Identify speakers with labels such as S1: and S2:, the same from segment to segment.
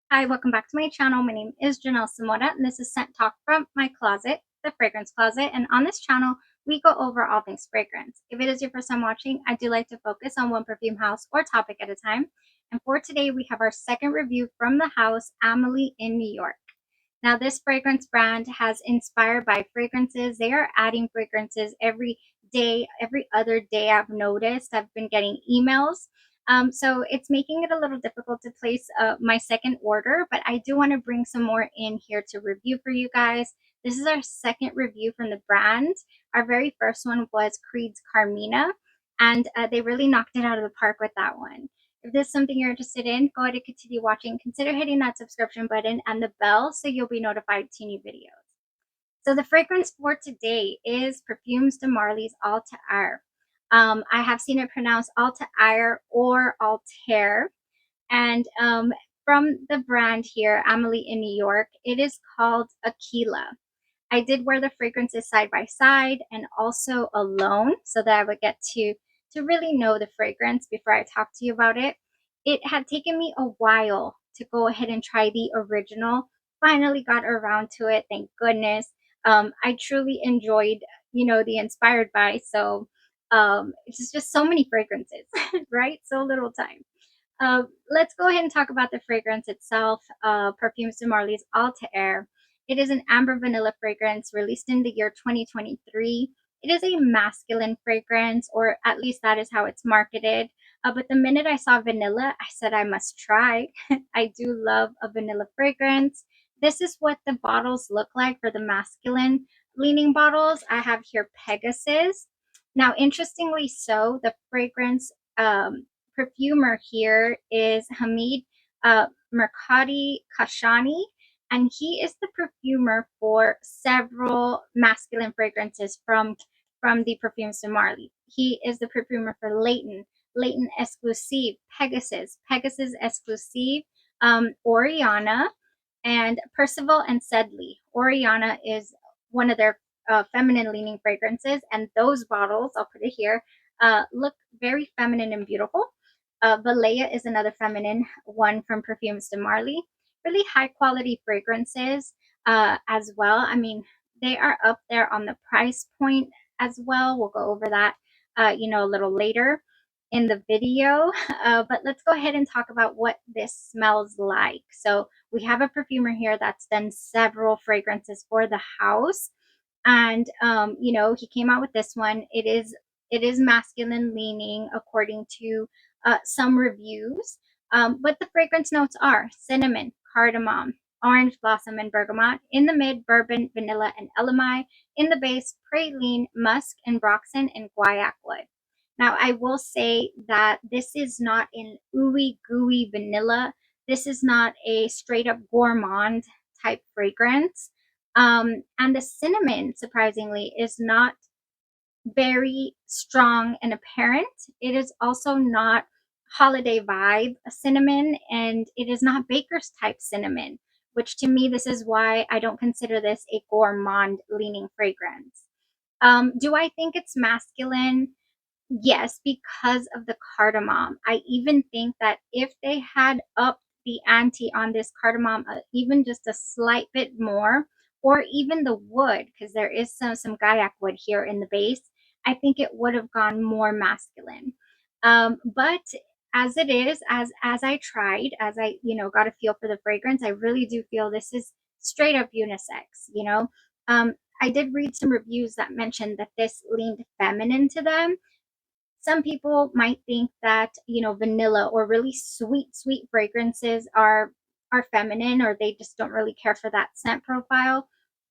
S1: Hi, welcome back to my channel. My name is Janelle Samora, and this is Scent Talk from my closet, the fragrance closet. And on this channel, we go over all things fragrance. If it is your first time watching, I do like to focus on one perfume house or topic at a time. And for today, we have our second review from the house, Amelie in New York. Now, this fragrance brand has inspired by fragrances. They are adding fragrances every day, every other day. I've noticed. I've been getting emails. So it's making it a little difficult to place my second order, but I do want to bring some more in here to review for you guys. This is our second review from the brand. Our very first one was Creed's Carmina, and they really knocked it out of the park with that one. If this is something you're interested in, go ahead and continue watching. Consider hitting that subscription button and the bell so you'll be notified to new videos. So the fragrance for today is Parfums de Marly's Althair. I have seen it pronounced Althair or Althair. And from the brand here, Amelie in New York, it is called Aquila. I did wear the fragrances side by side and also alone so that I would get to really know the fragrance before I talk to you about it. It had taken me a while to go ahead and try the original. Finally got around to it, thank goodness. I truly enjoyed, the inspired by. So it's just so many fragrances, right? So little time. Let's go ahead and talk about the fragrance itself. Parfums de Marly's Altair. It is an amber vanilla fragrance released in the year 2023. It is a masculine fragrance, or at least that is how it's marketed. But the minute I saw vanilla, I said I must try. I do love a vanilla fragrance. This is what the bottles look like for the masculine leaning bottles. I have here Pegasus. Now, interestingly so, the fragrance perfumer here is Hamid Mercati Kashani, and he is the perfumer for several masculine fragrances from the Parfums de Marly. He is the perfumer for Leighton Exclusive, Pegasus Exclusive, Oriana, and Percival and Sedley. Oriana is one of their feminine leaning fragrances, and those bottles, I'll put it here, look very feminine and beautiful. Valleya is another feminine one from Perfumes de Marly. Really high quality fragrances as well. I mean, they are up there on the price point as well. We'll go over that, a little later in the video. But let's go ahead and talk about what this smells like. So we have a perfumer here that's done several fragrances for the house. And, he came out with this one. It is masculine leaning according to some reviews. But the fragrance notes are cinnamon, cardamom, orange blossom, and bergamot. In the mid, bourbon, vanilla, and elamai. In the base, praline, musk, and ambroxan, and guaiac wood. Now, I will say that this is not an ooey gooey vanilla. This is not a straight up gourmand type fragrance. And the cinnamon, surprisingly, is not very strong and apparent. It is also not holiday vibe cinnamon, and it is not baker's type cinnamon, which to me, this is why I don't consider this a gourmand leaning fragrance. Do I think it's masculine? Yes, because of the cardamom. I even think that if they had upped the ante on this cardamom, even just a slight bit more, or even the wood, because there is some guaiac wood here in the base, I think it would have gone more masculine. But as it is, as I tried, as I got a feel for the fragrance, I really do feel this is straight up unisex. I did read some reviews that mentioned that this leaned feminine to them. Some people might think that vanilla or really sweet fragrances are feminine, or they just don't really care for that scent profile.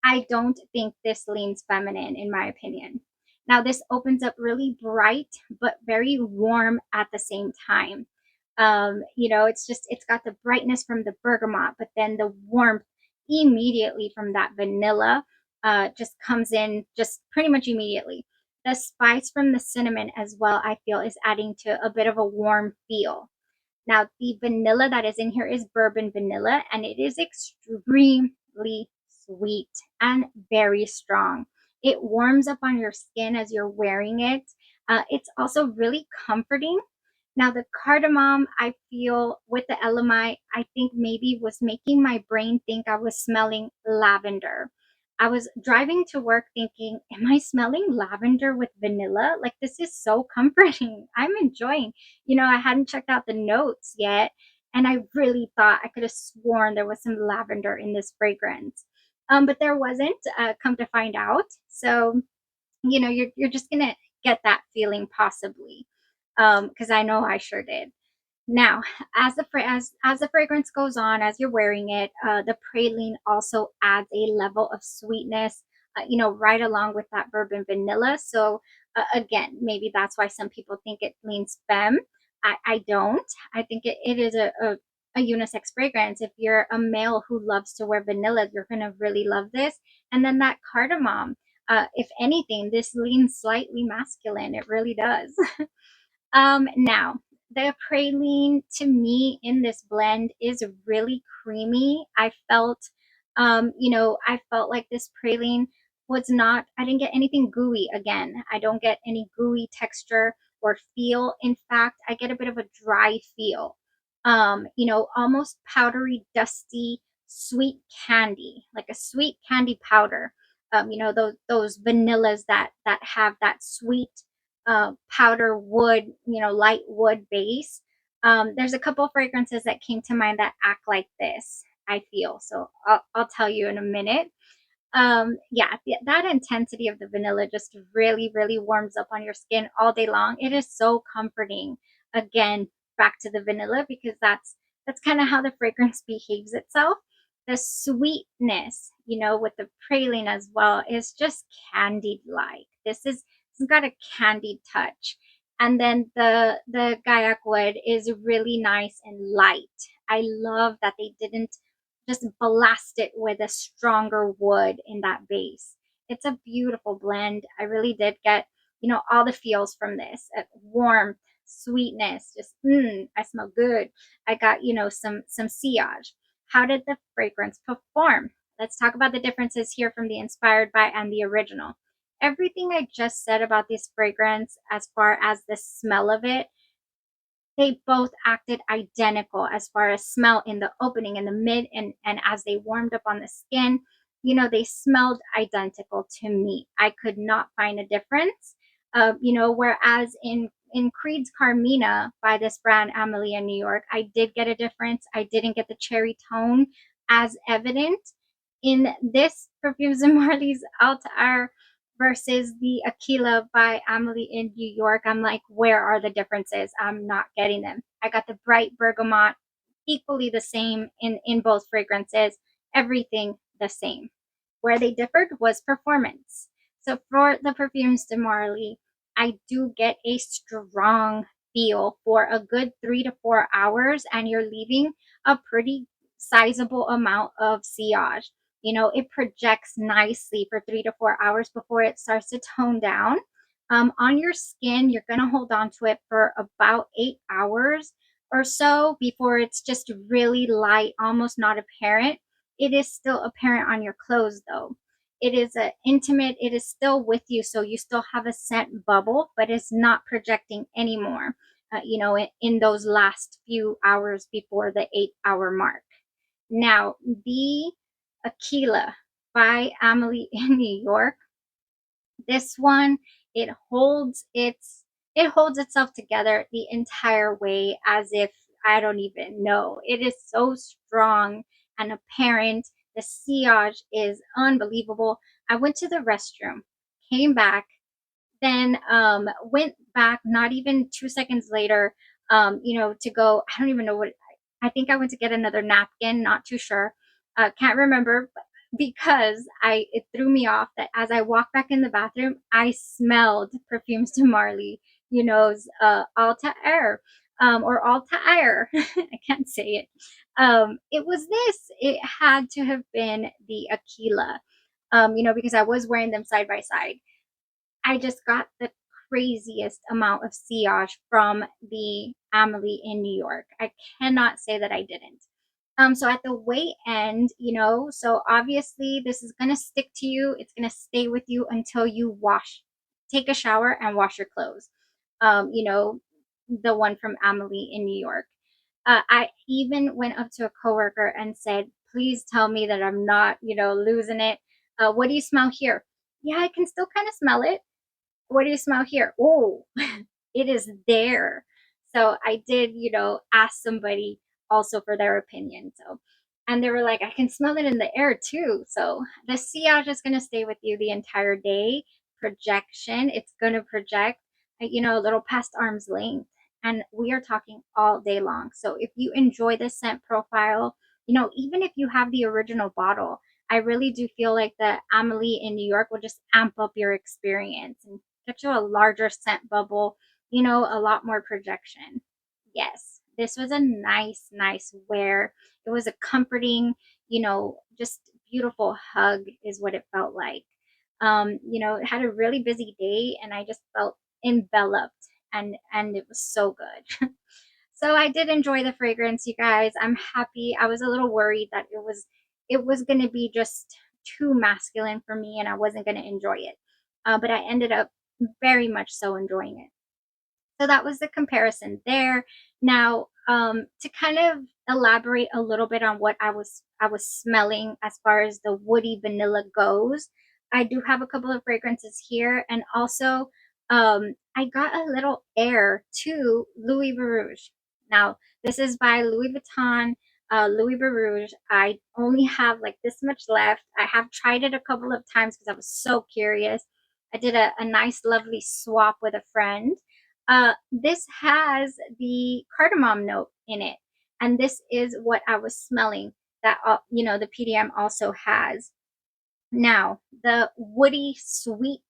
S1: I don't think this leans feminine, in my opinion. Now, this opens up really bright but very warm at the same time. It's got the brightness from the bergamot, but then the warmth immediately from that vanilla just comes in just pretty much immediately. The spice from the cinnamon as well, I feel, is adding to a bit of a warm feel. Now, the vanilla that is in here is bourbon vanilla, and it is extremely sweet and very strong. It warms up on your skin as you're wearing it. It's also really comforting. Now the cardamom, I feel with the LMI, I think maybe was making my brain think I was smelling lavender. I was driving to work thinking, am I smelling lavender with vanilla? Like, this is so comforting. I'm enjoying. I hadn't checked out the notes yet, and I really thought I could have sworn there was some lavender in this fragrance. But there wasn't, come to find out. So, you're just gonna get that feeling possibly, because I know I sure did. Now, as the fragrance goes on, as you're wearing it, the praline also adds a level of sweetness, right along with that bourbon vanilla. So again, maybe that's why some people think it leans femme. I don't. I think it is a unisex fragrance. If you're a male who loves to wear vanilla, you're gonna really love this. And then that cardamom, if anything, this leans slightly masculine. It really does. Now, the praline to me in this blend is really creamy. I felt like this praline was not, I didn't get anything gooey again. I don't get any gooey texture or feel. In fact, I get a bit of a dry feel. Almost powdery, dusty, sweet candy, like a sweet candy powder. Those vanillas that have that sweet powder wood, light wood base. There's a couple fragrances that came to mind that act like this, I feel. So I'll tell you in a minute. Yeah, that intensity of the vanilla just really, really warms up on your skin all day long. It is so comforting. Again, back to the vanilla because that's kind of how the fragrance behaves itself. The sweetness, with the praline as well, is just candied like. It's got a candied touch. And then the Gaiac wood is really nice and light. I love that they didn't just blast it with a stronger wood in that base. It's a beautiful blend. I really did get, all the feels from this. Warmth, sweetness, just I smell good. I got, some sillage. How did the fragrance perform? Let's talk about the differences here from the inspired by and the original. Everything I just said about this fragrance, as far as the smell of it, they both acted identical as far as smell in the opening, in the mid, and as they warmed up on the skin. They smelled identical to me. I could not find a difference. Whereas in Creed's Carmina by this brand Amelie in New York, I did get a difference. I didn't get the cherry tone as evident. In this Perfumes and Marley's Altair versus the Aquila by Amelie in New York, I'm like, where are the differences? I'm not getting them. I got the bright bergamot, equally the same in both fragrances, everything the same. Where they differed was performance. So for the Perfumes de Marly, I do get a strong feel for a good 3 to 4 hours, and you're leaving a pretty sizable amount of sillage. It projects nicely for 3 to 4 hours before it starts to tone down. On your skin, you're going to hold on to it for about 8 hours or so before it's just really light, almost not apparent. It is still apparent on your clothes though. It is intimate, it is still with you, so you still have a scent bubble, but it's not projecting anymore, in those last few hours before the 8 hour mark. Now, the Aquila by Amelie in New York, this one, it holds itself together the entire way as if I don't even know. It is so strong and apparent. The sillage is unbelievable. I went to the restroom, came back, then went back not even 2 seconds later, to go. I don't even know what. I think I went to get another napkin. Not too sure. Can't remember because it threw me off that as I walked back in the bathroom, I smelled Perfumes de Marly, Altair, or Altair. I can't say it. It was this. It had to have been the Aquila, because I was wearing them side by side. I just got the craziest amount of sillage from the Amelie in New York. I cannot say that I didn't. So at the way end, so obviously this is gonna stick to you. It's gonna stay with you until you take a shower and wash your clothes. Um, you know, the one from Amelie in New York. I even went up to a coworker and said, please tell me that I'm not, losing it. What do you smell here? Yeah, I can still kind of smell it. What do you smell here? Oh, it is there. So I did, ask somebody also for their opinion. So, and they were like, I can smell it in the air too. So the sillage is going to stay with you the entire day. Projection, it's going to project, a little past arm's length. And we are talking all day long. So if you enjoy the scent profile, even if you have the original bottle, I really do feel like the Amelie in New York will just amp up your experience and get you a larger scent bubble, a lot more projection. Yes, this was a nice, nice wear. It was a comforting, just beautiful hug is what it felt like. It had a really busy day and I just felt enveloped and it was so good. So I did enjoy the fragrance, you guys. I'm happy. I was a little worried that it was going to be just too masculine for me and I wasn't going to enjoy it. But I ended up very much so enjoying it. So that was the comparison there. Now, to kind of elaborate a little bit on what I was smelling as far as the woody vanilla goes, I do have a couple of fragrances here, and also I got a little air to Louis Vuitton. Now, this is by Louis Vuitton. Louis Vuitton. I only have like this much left. I have tried it a couple of times because I was so curious. I did a nice, lovely swap with a friend. This has the cardamom note in it, and this is what I was smelling that the PDM also has. Now, the woody sweet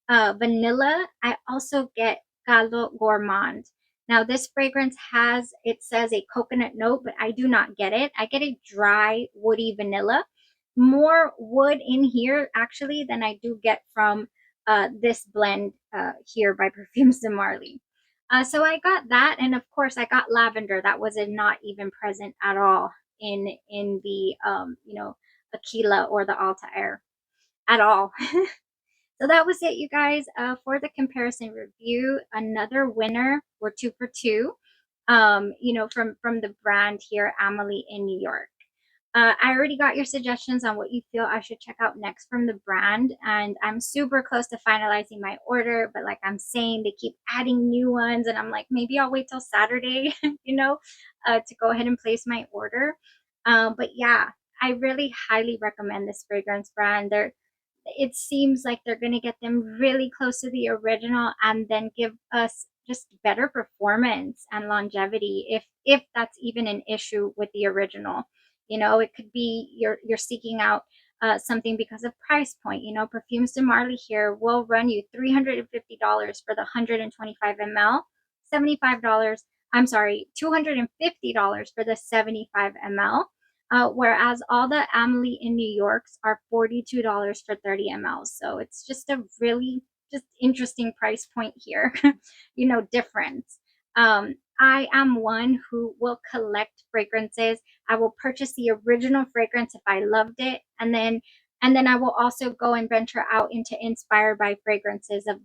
S1: vanilla, I also get Gallo Gourmand. Now, this fragrance it says a coconut note, but I do not get it. I get a dry, woody vanilla. More wood in here, actually, than I do get from this blend here by Perfumes de Marly. So I got that, and of course, I got lavender. That was not even present at all in the Aquila or the Altair at all. So that was it, you guys, for the comparison review. Another winner. We're 2 for 2. From the brand here, Amelie in New York. I already got your suggestions on what you feel I should check out next from the brand, and I'm super close to finalizing my order. But like I'm saying, they keep adding new ones, and I'm like, maybe I'll wait till Saturday, to go ahead and place my order. But yeah, I really highly recommend this fragrance brand. It seems like they're going to get them really close to the original and then give us just better performance and longevity if that's even an issue with the original. It could be you're seeking out something because of price point. Perfumes de Marly here will run you $350 for the 125 ml, $75. I'm sorry, $250 for the 75 ml. Whereas all the Amelie in New York's are $42 for 30 ml. So it's just a really just interesting price point here, difference. I am one who will collect fragrances. I will purchase the original fragrance if I loved it, and then I will also go and venture out into inspired by fragrances of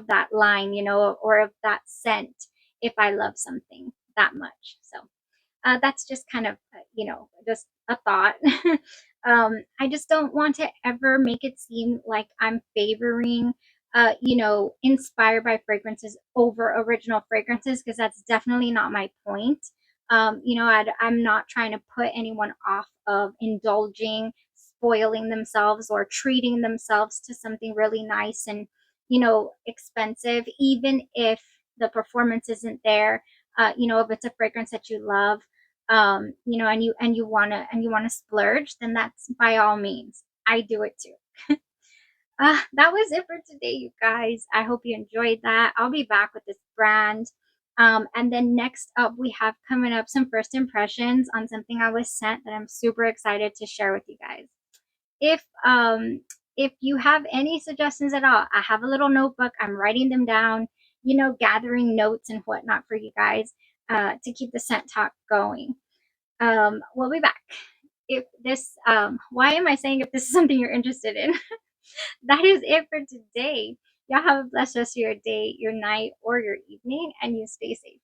S1: that line, or of that scent if I love something that much. So that's just kind of, just a thought. I just don't want to ever make it seem like I'm favoring, inspired by fragrances over original fragrances, because that's definitely not my point. I'm not trying to put anyone off of indulging, spoiling themselves, or treating themselves to something really nice and, expensive, even if the performance isn't there. If it's a fragrance that you love, and you wanna splurge, then that's by all means. I do it too. That was it for today, you guys. I hope you enjoyed that. I'll be back with this brand. And then next up, we have coming up some first impressions on something I was sent that I'm super excited to share with you guys. If you have any suggestions at all, I have a little notebook. I'm writing them down, gathering notes and whatnot for you guys, to keep the scent talk going. We'll be back. If this, why am I saying if this is something you're interested in? That is it for today. Y'all have a blessed rest of your day, your night, or your evening, and you stay safe.